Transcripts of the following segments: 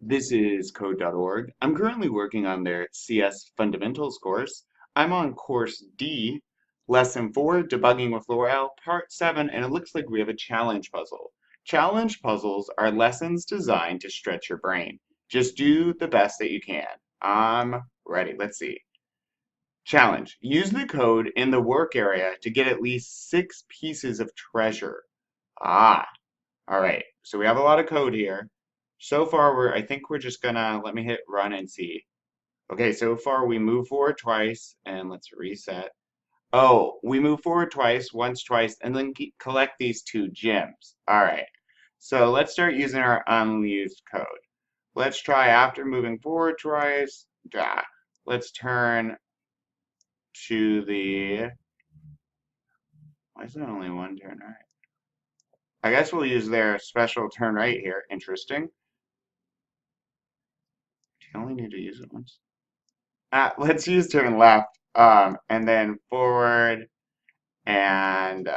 This is code.org. I'm currently working on their CS Fundamentals course. I'm on course D, lesson 4, Debugging with Laurel, part 7, and it looks like we have a challenge puzzle. Challenge puzzles are lessons designed to stretch your brain. Just do the best that you can. I'm ready. Let's see. Challenge. Use the code in the work area to get at least 6 pieces of treasure. Ah, all right, so we have a lot of code here. So far, I think we're just gonna, let me hit run and see. Okay, so far we move forward twice, and let's reset. Oh, we move forward twice, once, twice, and then collect these 2 gems. All right, so let's start using our unused code. Let's try after moving forward twice. Let's turn to why is there only one turn right? I guess we'll use their special turn right here. Interesting. You only need to use it once. Let's use turn left, and then forward, and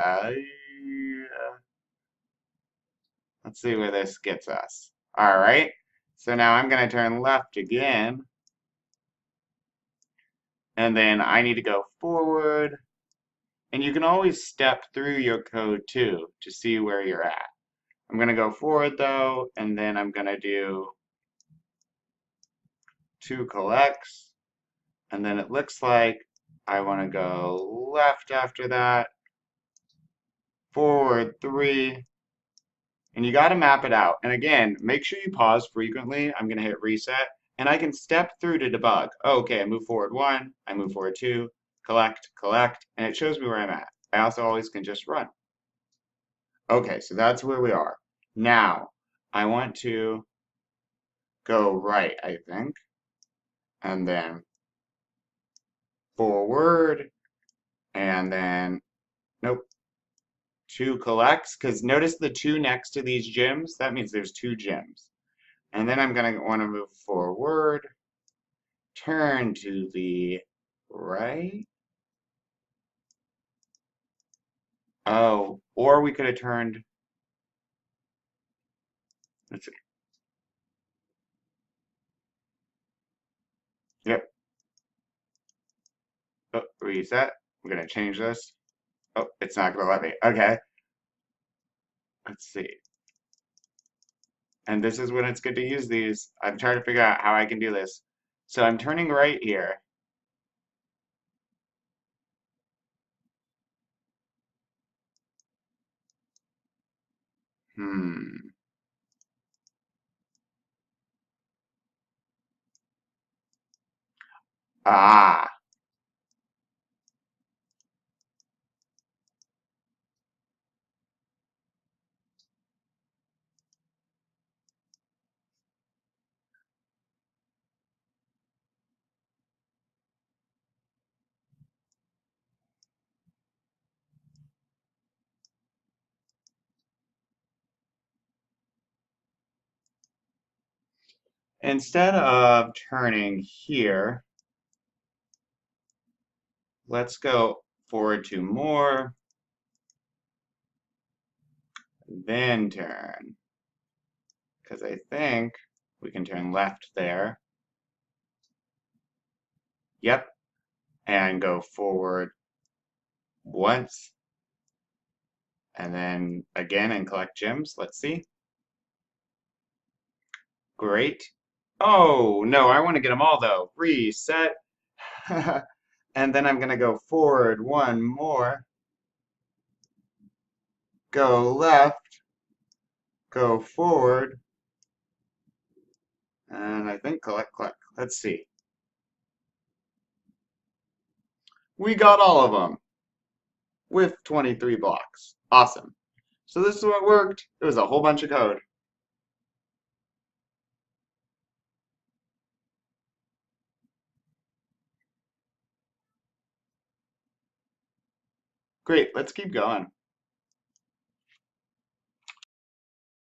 let's see where this gets us. All right, so now I'm going to turn left again, and then I need to go forward, and you can always step through your code too to see where you're at. I'm going to go forward though, and then I'm going to do 2 collects, and then it looks like I want to go left after that, forward 3, and you got to map it out. And again, make sure you pause frequently. I'm going to hit reset, and I can step through to debug. Oh, okay, I move forward 1, I move forward 2, collect, collect, and it shows me where I'm at. I also always can just run. Okay, so that's where we are. Now, I want to go right, I think, and then forward, and then, nope, 2 collects, because notice the 2 next to these gems, that means there's 2 gems. And then I'm going to want to move forward, turn to the right. Oh, or we could have turned, let's see. Yep. Oh, reset. I'm going to change this. Oh, it's not going to let me. Okay. Let's see. And this is when it's good to use these. I'm trying to figure out how I can do this. So I'm turning right here. Hmm. Ah. Instead of turning here, let's go forward 2 more, then turn. Because I think we can turn left there. Yep. And go forward once. And then again and collect gems. Let's see. Great. Oh, no, I want to get them all though. Reset. And then I'm going to go forward 1 more. Go left. Go forward. And I think collect, collect. Let's see. We got all of them with 23 blocks. Awesome. So this is what worked. It was a whole bunch of code. Great, let's keep going.